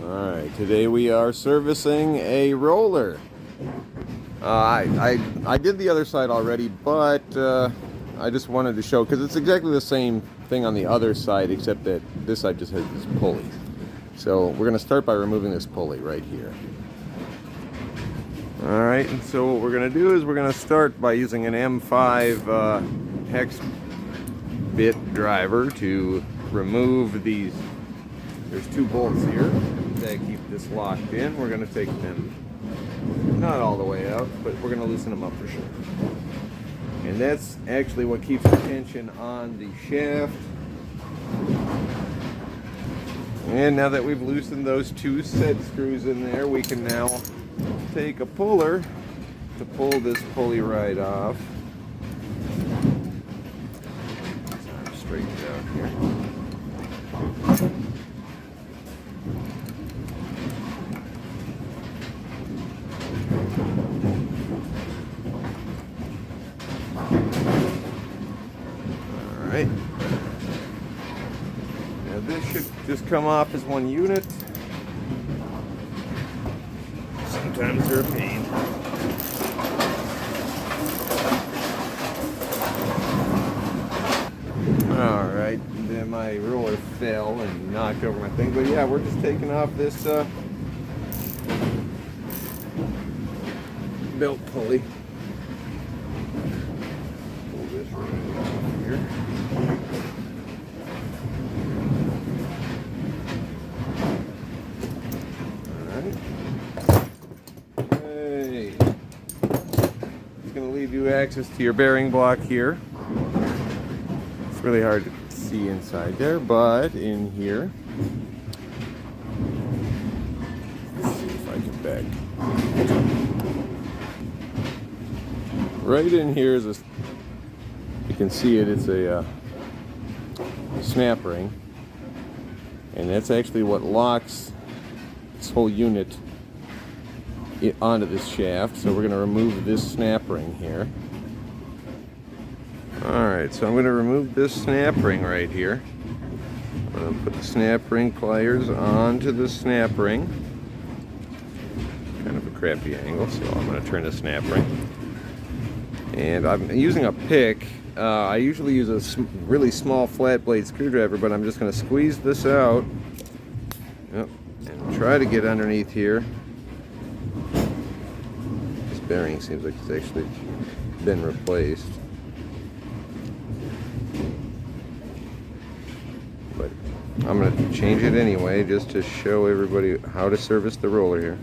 Alright, today we are servicing a roller. I did the other side already, but I just wanted to show, because it's exactly the same thing on the other side, except that this side just has this pulley. So we're going to start by removing this pulley right here. Alright, and so what we're going to do is we're going to start by using an M5 hex bit driver to remove these. There's two bolts here that keep this locked in. We're going to take them not all the way out, but we're going to loosen them up for sure. And that's actually what keeps the tension on the shaft. And now that we've loosened those two set screws in there, we can now take a puller to pull this pulley right off. Straighten it out here. Alright. Now this should just come off as one unit. Sometimes they're a pain. Alright, then my roller fell and knocked over my thing. But yeah, we're just taking off this belt pulley. Pull this right off here. Alright. Hey. It's going to leave you access to your bearing block here. It's really hard to see inside there, but in here, let's see if I can back. Right in here is a, you can see it, it's a snap ring, and that's actually what locks this whole unit onto this shaft. So we're going to remove this snap ring here. Alright, so I'm going to remove this snap ring right here. I'm going to put the snap ring pliers onto the snap ring. Kind of a crappy angle, so I'm going to turn the snap ring. And I'm using a pick. I usually use a really small flat blade screwdriver, but I'm just going to squeeze this out. Yep, and try to get underneath here. This bearing seems like it's actually been replaced. But I'm going to change it anyway, just to show everybody how to service the roller here.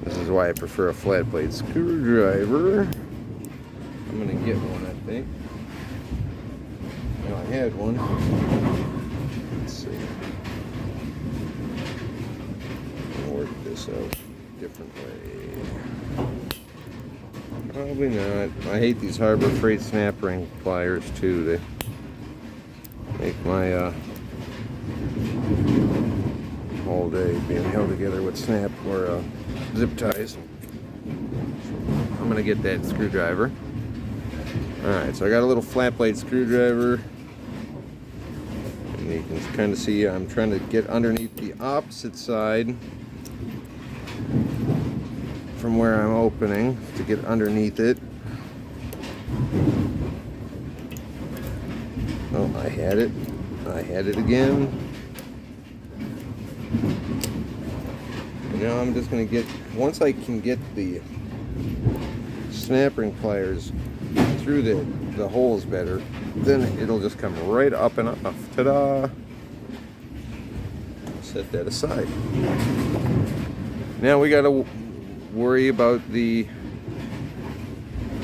This is why I prefer a flat blade screwdriver. I'm going to get one, I think. No, I had one. Let's see. I'll work this out a different way. Probably not. I hate these Harbor Freight snap ring pliers too. They make my whole day being held together with snap or zip ties. I'm gonna get that screwdriver. Alright, so I got a little flat blade screwdriver. And you can kind of see I'm trying to get underneath the opposite side from where I'm opening to get underneath it. Oh, I had it. I had it again. And now I'm just going to get, once I can get the snap ring pliers through the holes better, then it'll just come right up and off. Ta-da! Set that aside. Now we got to worry about the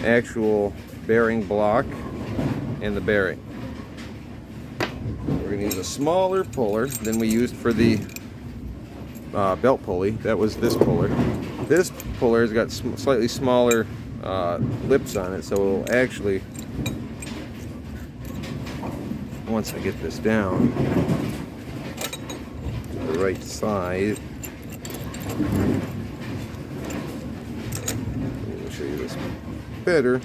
actual bearing block and the bearing. We're going to use a smaller puller than we used for the belt pulley. That was this puller. This puller has got slightly smaller lips on it, so it will actually, once I get this down to the right side, let me show you this better.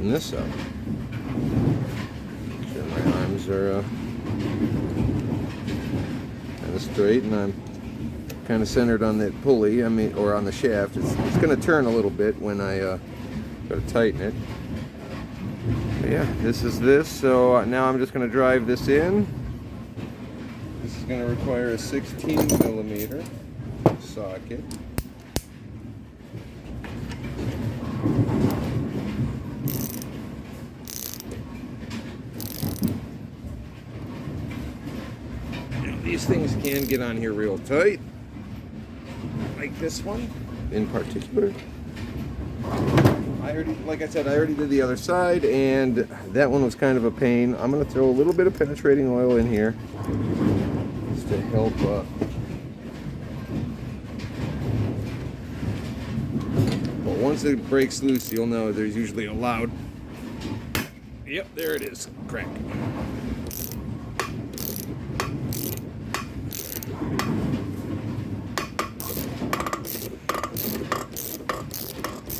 tighten this up. Make sure my arms are kind of straight, and I'm kind of centered on that pulley, or on the shaft. It's going to turn a little bit when I go to tighten it. But yeah, this is this. So now I'm just going to drive this in. This is going to require a 16mm socket. These things can get on here real tight, like this one in particular. Like I said, I already did the other side, and that one was kind of a pain. I'm going to throw a little bit of penetrating oil in here just to help. But once it breaks loose, you'll know there's usually a loud. Yep, there it is. Crack.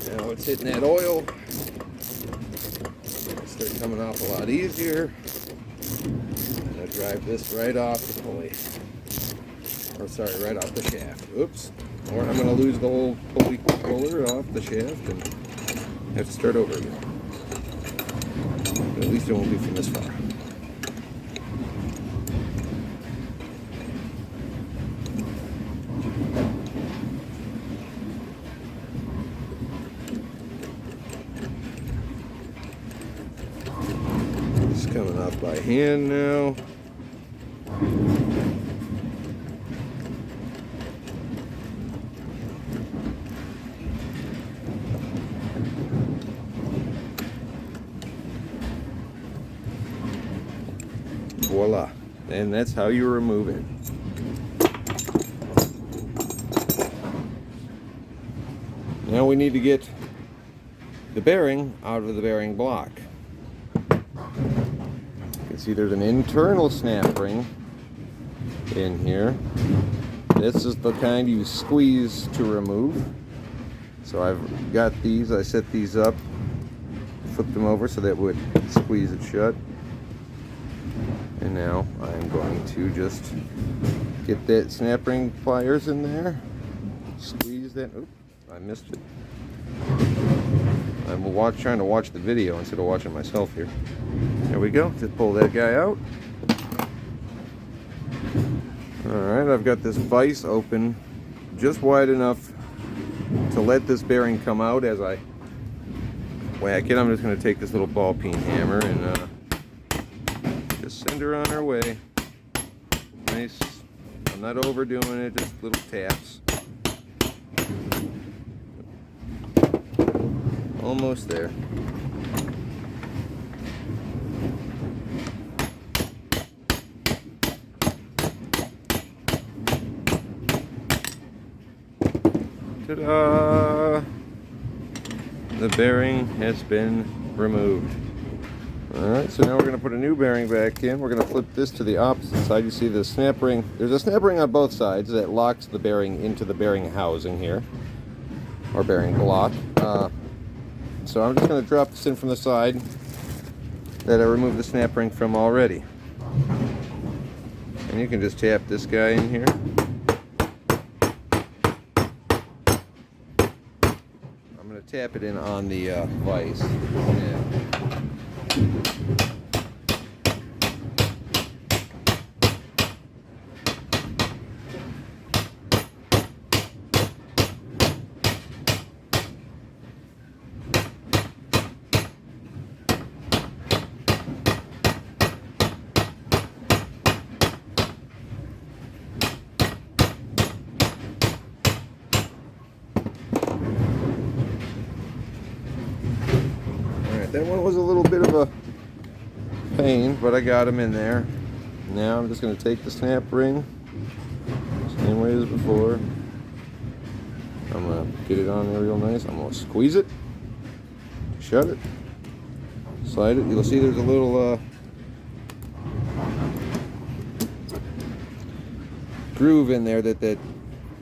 Now it's hitting that oil. Start coming off a lot easier. I'm going to drive this right off the pulley. Or sorry, right off the shaft. Oops. Or I'm going to lose the whole pulley puller off the shaft and have to start over again. But at least it won't be from this far. Coming off by hand now. Voila. And that's how you remove it. Now we need to get the bearing out of the bearing block. See, there's an internal snap ring in here. This is the kind you squeeze to remove. So I've got these, I set these up, flip them over so that would squeeze it shut. And now I'm going to just get that snap ring pliers in there, squeeze that. Oops, I missed it. I'm trying to watch the video instead of watching myself here. There we go. Just pull that guy out. Alright, I've got this vise open just wide enough to let this bearing come out as I whack it. I'm just going to take this little ball peen hammer and just send her on her way. Nice. I'm not overdoing it, just little taps. Almost there. Ta-da! The bearing has been removed. Alright, so now we're going to put a new bearing back in. We're going to flip this to the opposite side. You see the snap ring. There's a snap ring on both sides that locks the bearing into the bearing housing here, or bearing block. So I'm just going to drop this in from the side that I removed the snap ring from already. And you can just tap this guy in here. I'm going to tap it in on the vise. Yeah. That one was a little bit of a pain, but I got him in there. Now I'm just going to take the snap ring, same way as before. I'm going to get it on there real nice. I'm going to squeeze it, shut it, slide it. You'll see there's a little groove in there that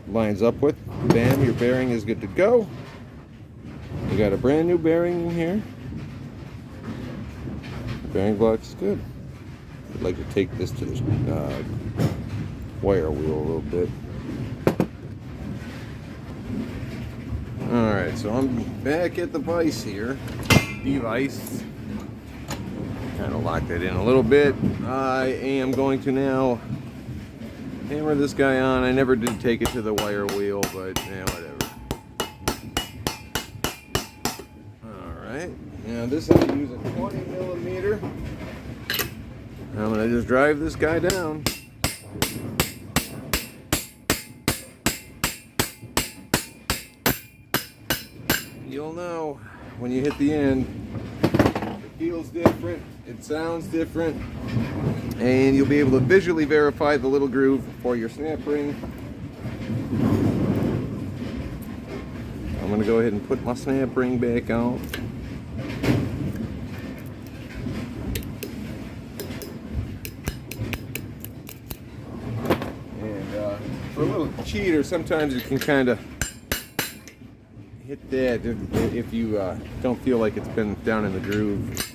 lines up with. Bam, your bearing is good to go. You got a brand new bearing in here. Bearing block's good. I'd like to take this to the wire wheel a little bit. Alright, so I'm back at the vise here. Device. Kind of locked that in a little bit. I am going to now hammer this guy on. I never did take it to the wire wheel, but yeah, whatever. Alright, now this I'm going to use a 20 millimeter. I'm going to just drive this guy down. You'll know when you hit the end. It feels different, it sounds different, and you'll be able to visually verify the little groove for your snap ring. I'm going to go ahead and put my snap ring back on. And for a little cheater, sometimes you can kind of hit that if you don't feel like it's been down in the groove.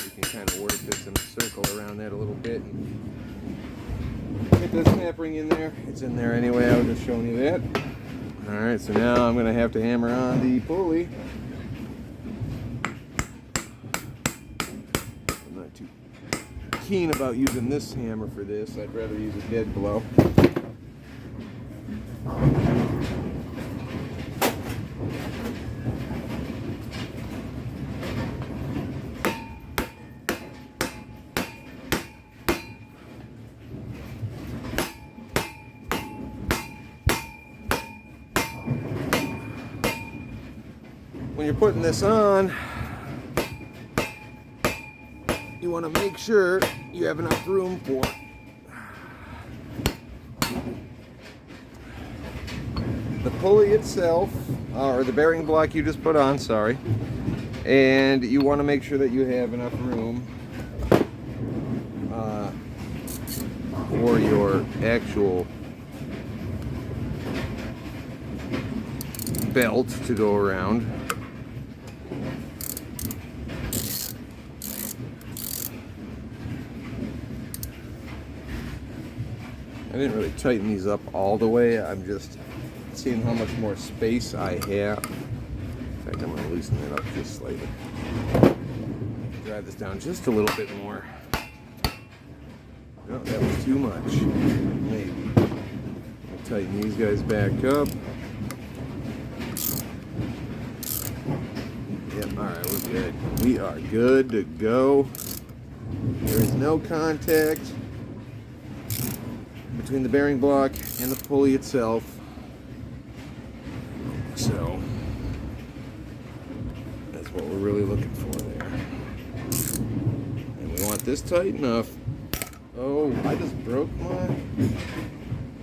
You can kind of work this in a circle around that a little bit and get the snap ring in there. It's in there anyway, I was just showing you that. Alright, so now I'm going to have to hammer on the pulley. I'm not too keen about using this hammer for this. I'd rather use a dead blow. When you're putting this on, you want to make sure you have enough room for the pulley itself, or the bearing block you just put on, sorry. And you want to make sure that you have enough room for your actual belt to go around. I didn't really tighten these up all the way. I'm just seeing how much more space I have. In fact, I'm going to loosen it up just slightly. Drive this down just a little bit more. No, that was too much. Maybe. I'll tighten these guys back up. Yep, alright, we're good. We are good to go. There is no contact between the bearing block and the pulley itself. So that's what we're really looking for there. And we want this tight enough. Oh, I just broke my...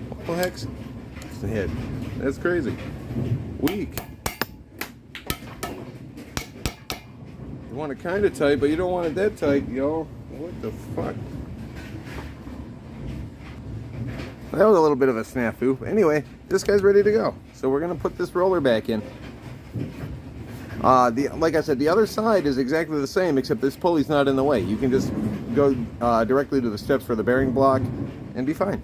What the heck's the head? That's crazy. Weak. You want it kind of tight, but you don't want it that tight, yo. What the fuck? That was a little bit of a snafu. Anyway, this guy's ready to go. So we're going to put this roller back in. Like I said, the other side is exactly the same, except this pulley's not in the way. You can just go directly to the steps for the bearing block and be fine.